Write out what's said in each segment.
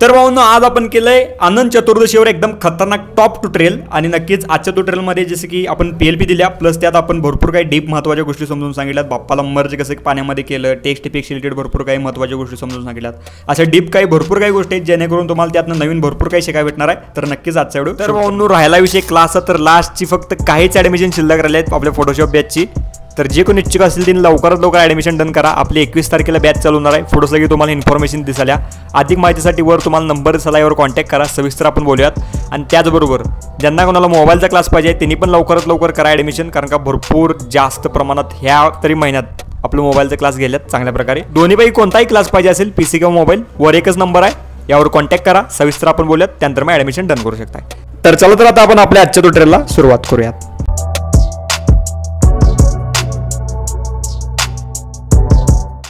तर भाऊंनो आज आपण केलंय अनंत चतुर्दशीवर एकदम खतरनाक टॉप ट्युटोरियल आणि नक्कीच आजच्या ट्युटोरियलमध्ये जसे की आपण PLP दिल्या प्लस त्यात आपण भरपूर काही डीप महत्त्वाच्या गोष्टी समजून सांगितल्यात. बाप्पाला मर्ज कसं पाण्यामध्ये केलं, टेक्स्ट इफेक्ट्स रिलेटेड भरपूर काही महत्त्वाच्या गोष्टी समजून सांगितल्यात. अशा डीप काही भरपूर काही गोष्टी आहेत जेणेकरून तुम्हाला त्यातनं नवीन भरपूर काही शिकायला भेटणार आहे. तर नक्कीच आजचा व्हिडिओ. तर भाऊंनो राहायला विषय क्लास तर लास्टची फक्त काहीच ॲडमिशन शिल्लक राहिली आहेत आपल्या फोटोशॉप बॅचची. तर जे कोणी इच्छुक असतील त्यांनी लवकरात लवकर ॲडमिशन डन करा. आपली 21 तारखेला बॅच चालू होणार आहे. पुढे सगळी तुम्हाला इन्फॉर्मेशन दिसाल्या. अधिक माहितीसाठी वर तुम्हाला नंबर दिसला, यावर कॉन्टॅक्ट करा. सविस्तर आपण बोलूयात. आणि त्याचबरोबर ज्यांना कोणाला मोबाईलचा क्लास पाहिजे त्यांनी पण लवकरात लवकर करा ॲडमिशन, कारण का भरपूर जास्त प्रमाणात ह्या तरी महिन्यात आपलं मोबाईलचा क्लास गेल्यात चांगल्या प्रकारे. दोन्हीपैकी कोणताही क्लास पाहिजे असेल PC किंवा मोबाईल, वर एकच नंबर आहे, यावर कॉन्टॅक्ट करा. सविस्तर आपण बोलूयात, त्यानंतर मग ॲडमिशन डन करू शकता. तर चला तर आता आपण आपल्या आजच्या ट्युटोरियलला सुरुवात करूयात.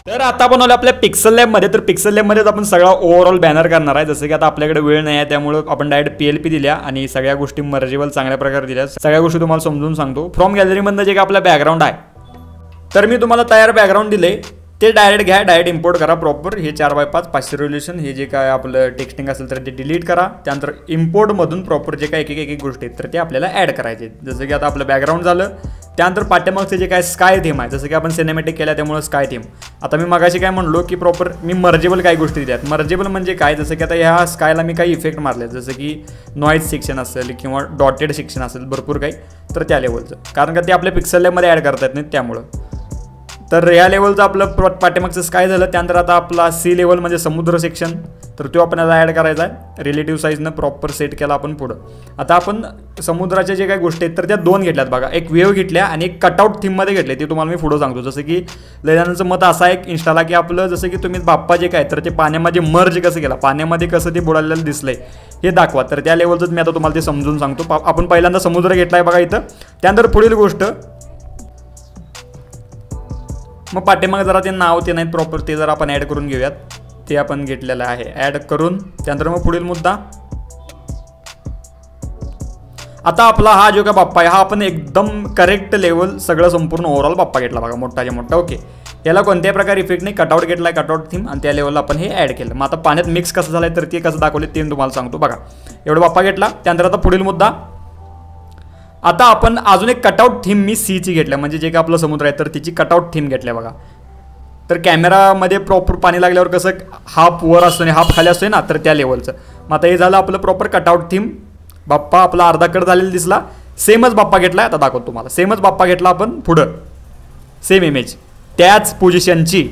तर आता आपण आलो आपल्या पिक्सल लॅबमध्ये. तर पिक्सल लॅबमध्येच आपण सगळा ओव्हरऑल बॅनर करणार आहे. जसं की आता आपल्याकडे वेळ नाही आहे त्यामुळे आपण डायरेक्ट PLP दिल्या आणि सगळ्या गोष्टी मर्जेबल चांगल्या प्रकारे दिल्या. सगळ्या गोष्टी तुम्हाला समजून सांगतो. फ्रॉम गॅलरीमधनं जे काय आपला बॅकग्राऊंड आहे, तर मी तुम्हाला तयार बॅकग्राऊंड दिले ते डायरेक्ट घ्या, डायरेक्ट इम्पोर्ट करा प्रॉपर. हे 4x5 500 रेव्होल्यूशन हे जे काय आपलं टेक्स्टिंग असेल तर ते डिलीट करा. त्यानंतर इम्पोर्टमधून प्रॉपर जे काय एक गोष्टी आहेत तर ते आपल्याला ॲड करायचे. जसं की आता आपलं बॅकग्राऊंड झालं. त्यानंतर पाठ्यमागचे जे काय स्काय थीम आहे, जसं की आपण सिनेमॅटिक केल्या त्यामुळे स्काय थीम. आता मी मगाशी काय म्हणलो की प्रॉपर मी मर्जेबल काही गोष्टी दिल्यात. मर्जेबल म्हणजे काय, जसं की आता ह्या स्कायला मी काही इफेक्ट मारले, जसं की नॉईज सेक्शन असेल किंवा डॉटेड सेक्शन असेल भरपूर काही, तर त्या लेवलचं, कारण का ते आपल्या पिक्सल लॅबमध्ये ॲड करता येत नाहीत त्यामुळं. तर या लेवलचं आपलं पाठीमागचं स्काय झालं. त्यानंतर आता आपला सी लेवल म्हणजे समुद्र सेक्शन, तर तो आपण आता ॲड करायचा आहे. रिलेटिव्ह साईजनं प्रॉपर सेट केला आपण पुढं. आता आपण समुद्राच्या जे काही गोष्टी आहेत तर त्या दोन घेतल्यात बघा. एक वेव्ह घेतल्या आणि एक कटआउट थीममध्ये घेतले, ते तुम्हाला मी पुढं सांगतो. जसं की लैजानाचं मत असा आहे इंस्टाला की आपलं जसं की तुम्ही बाप्पा जे काय तर ते पाण्यामध्ये मर्ज कसं केला, पाण्यामध्ये कसं ते बुडालेलं दिसलंय हे दाखवा. तर त्या लेवलचंच मी आता तुम्हाला ते समजून सांगतो. आपण पहिल्यांदा समुद्र घेतला आहे बघा इथं. त्यानंतर पुढील गोष्ट, मग पाठीमागे जरा ते नाव ते नाहीत प्रॉपर, ते जरा आपण ॲड करून घेऊयात. ते आपण घेतलेलं आहे ॲड करून. त्यानंतर मग पुढील मुद्दा, आता आपला हा जो का बाप्पा आहे हा आपण एकदम करेक्ट लेवल सगळं संपूर्ण ओव्हरऑल बाप्पा घेतला बघा, मोठाच्या मोठा. ओके, याला कोणत्याही प्रकारे इफेक्ट नाही. कटआउट घेतला, कटआउट थीम, आणि त्या लेवलला आपण हे ॲड केलं. मग आता पाण्यात मिक्स कसं झालं तर ते कसं दाखवले ते तुम्हाला सांगतो बघा. एवढं बाप्पा घेतला. त्यानंतर आता पुढील मुद्दा, आता आपण अजून एक कटआउट थीम मी सीची घेतल्या, म्हणजे जे का आपलं समुद्र आहे तर तिची कटआउट थीम घेतल्या बघा. तर कॅमेरामध्ये प्रॉपर पाणी लागल्यावर कसं हाफ वर असतो आणि हाफ खाली असतोय ना, तर त्या लेवलचं. मग आता हे झालं आपलं प्रॉपर कटआउट थीम. बाप्पा आपला अर्धा कट झालेला दिसला. सेमच बाप्पा घेतला, आता दाखवतो तुम्हाला. सेमच बाप्पा घेतला आपण पुढं, सेम इमेज त्याच पोझिशनची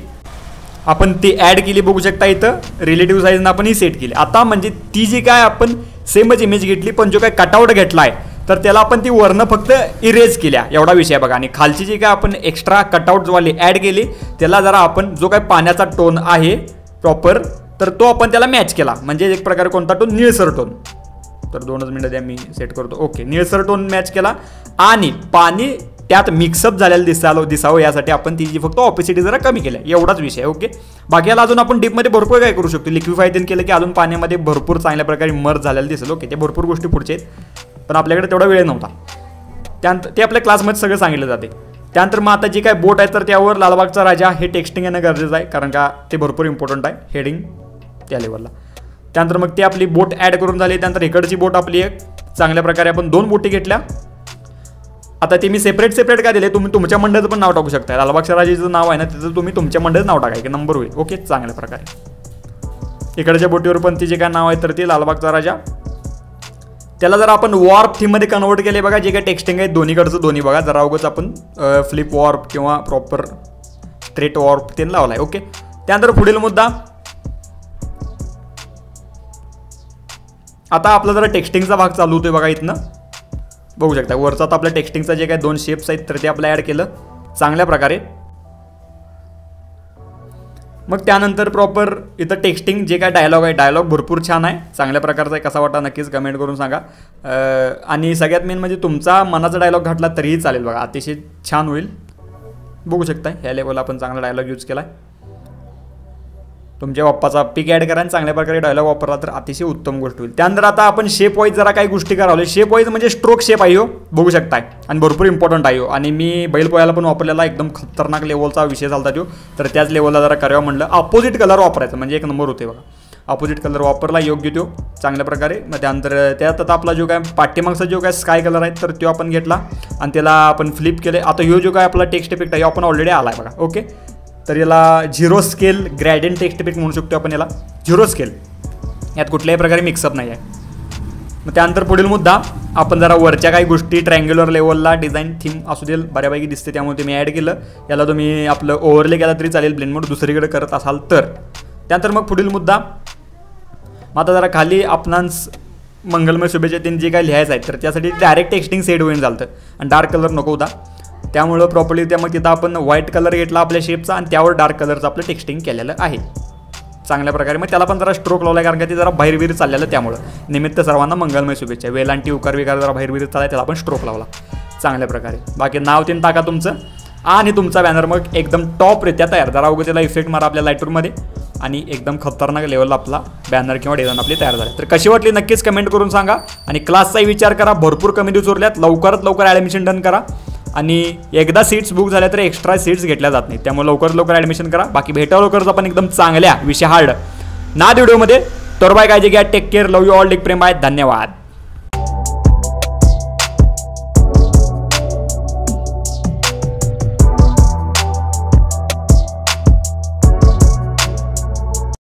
आपण ती ॲड केली बघू शकता इथं. रिलेटिव्ह साईजनं आपण ही सेट केली. आता म्हणजे ती जी काय आपण सेमच इमेज घेतली, पण जो काय कटआउट घेतला आहे तर त्याला आपण ती वरनं फक्त इरेज केल्या, एवढा विषय बघा. आणि खालची जी काय आपण एक्स्ट्रा कटआउटवाली ॲड केली त्याला जरा आपण जो काय पाण्याचा टोन आहे प्रॉपर तर तो आपण त्याला मॅच केला. म्हणजे एक प्रकारे कोणता टोन, निळसर टोन. तर 2 मिनिटं द्या, मी सेट करतो. ओके, निळसर टोन मॅच केला आणि पाणी त्यात मिक्सअप झालेलं दिसावं यासाठी आपण तिची फक्त ऑपेसिटी जरा कमी केल्या, एवढाच विषय. ओके, बाकी याला अजून आपण डीपमध्ये भरपूर काय करू शकतो. लिक्विफाय तेन केलं की अजून पाण्यामध्ये भरपूर चांगल्या प्रकारे मर्ज झालेलं दिसेल. ओके, ते भरपूर गोष्टी पुढचे आहेत, पण आपल्याकडे तेवढा वेळ नव्हता. त्यानंतर ते आपल्या क्लासमध्ये सगळं सांगितलं जाते. त्यानंतर मग आता जे काय बोट आहे तर त्यावर लालबागचा राजा हे टेक्स्टिंग येणं गरजेचं आहे, कारण का ते भरपूर इम्पॉर्टंट आहे, हेडिंग त्या लेवलला. त्यानंतर मग ते आपली बोट ॲड करून झाली. त्यानंतर इकडची बोट आपली एक चांगल्या प्रकारे आपण 2 बोटी घेतल्या. आता ते मी सेपरेट का दिले, तुम्ही तुमच्या मंडळाचं पण नाव टाकू शकता. लालबागच्या राजाचं नाव आहे ना, त्याचं तुम्ही तुमच्या मंडळाचं नाव टाका, की नंबर होईल. ओके, चांगल्या प्रकारे इकडच्या बोटीवर पण ते जे काय नाव आहे तर ते लालबागचा राजा. त्याला जर आपण वॉर्प थीममध्ये कन्वर्ट केले बघा. जे काही टेक्स्टिंग आहे दोन्हीकडचं दोन्ही बघा. जरा अवघच आपण फ्लिप वॉर्प किंवा प्रॉपर स्ट्रेट वॉर्प ते लावला आहे. ओके, त्यानंतर पुढील मुद्दा, आता आपला जरा टेक्स्टिंगचा भाग चालू होतोय बघा. इथनं बघू शकता वरचा आता आपल्या टेक्स्टिंगचा जे काही 2 शेप्स आहेत तर ते आपलं ॲड केलं चांगल्या प्रकारे. मग त्यानंतर प्रॉपर इथं टेक्स्टिंग जे काय डायलॉग आहे, डायलॉग भरपूर छान आहे, चांगल्या प्रकारचा आहे. कसा वाटला नक्कीच कमेंट करून सांगा. आणि सगळ्यात मेन म्हणजे तुमचा मनाचा डायलॉग घातला तरीही चालेल बघा, अतिशय छान होईल. बघू शकता ह्या लेवलला आपण चांगला डायलॉग यूज केला आहे. तुमच्या बाप्पाचा पिक ॲड करा आणि चांगल्या प्रकारे डायलॉग वापरला तर अतिशय उत्तम गोष्ट होईल. त्यानंतर आता आपण शेप वाईज जरा काही गोष्टी करावल्या. शेप वाईज म्हणजे स्ट्रोक शेप आहे हो, बघू शकताय, आणि भरपूर इम्पॉर्टंट आहे हो. आणि मी बैलपोळ्याला पण वापरलेला, एकदम खतरनाक लेवलचा विषय झाला तो. तर त्याच लेवलला जरा करावं म्हणलं. अपोजिट कलर वापरायचं म्हणजे एक नंबर होते बघा. अपोजिट कलर वापरला योग्य तो चांगल्या प्रकारे. मग त्यानंतर त्यात आता आपला जो काय पाठीमागचा जो काय स्काय कलर आहे तर तो आपण घेतला आणि त्याला आपण फ्लिप केले. आता ह्यो जो काय आपला टेक्स्ट इफेक्ट आहे आपण ऑलरेडी आला आहे बघा. ओके, तर याला zero scale gradient text effect म्हणू शकतो आपण याला. झिरो स्केल, यात कुठल्याही प्रकारे मिक्सअप नाही आहे. मग त्यानंतर पुढील मुद्दा, आपण जरा वरच्या काही गोष्टी ट्रायंग्युलर लेवलला डिझाईन थीम असू देईल बऱ्यापैकी दिसते त्यामुळे तुम्ही ॲड केलं. याला तुम्ही आपलं ओव्हरले केला तरी चालेल ब्लेंड मोड दुसरीकडे करत असाल तर. त्यानंतर मग पुढील मुद्दा, मग आता जरा खाली आपणास मंगलमय शुभेच्छा त्यांनी जे काय लिहायचं आहे तर त्यासाठी डायरेक्ट टेक्स्टिंग सेट होईन चालतं आणि डार्क कलर नको होता. त्यामुळं प्रॉपर्ली त्या मग तिथं आपण व्हाईट कलर घेतला आपल्या शेपचा आणि त्यावर डार्क कलरचं आपलं टेक्स्टिंग केलेलं आहे चांगल्या प्रकारे. मग त्याला पण जरा स्ट्रोक लावला कारण का ते जरा बाहेरविर चाललेलं त्यामुळं. निमित्त सर्वांना मंगलमय शुभेच्छा. वेलांटी उकार विकार जरा बाहेरविर चालला त्याला आपण स्ट्रोक लावला चांगल्या प्रकारे. बाकी नाव तीन टाका तुमचं आणि तुमचा बॅनर मग एकदम टॉपरित्या तयार. जरा उगा त्याला इफेक्ट मारा आपल्या लाईटरूममध्ये आणि एकदम खतरनाक लेवलला आपला बॅनर किंवा डिझाईन आपली तयार झाली. तर कशी वाटली नक्कीच कमेंट करून सांगा आणि क्लासचाही विचार करा. भरपूर कमी दिवस उरल्यात, लवकरात लवकर ॲडमिशन डन करा आणि एकदा सीट्स बुक झाल्या तर एक्स्ट्रा सीट्स घेतल्या जात नाही त्यामुळे लवकरात लवकर ॲडमिशन करा. बाकी भेटा लवकरच आपण एकदम चांगल्या विषय हार्ड ना व्हिडिओमध्ये. तर बाय, काळजी घ्या, take care, love you all, take प्रेम, बाय, धन्यवाद.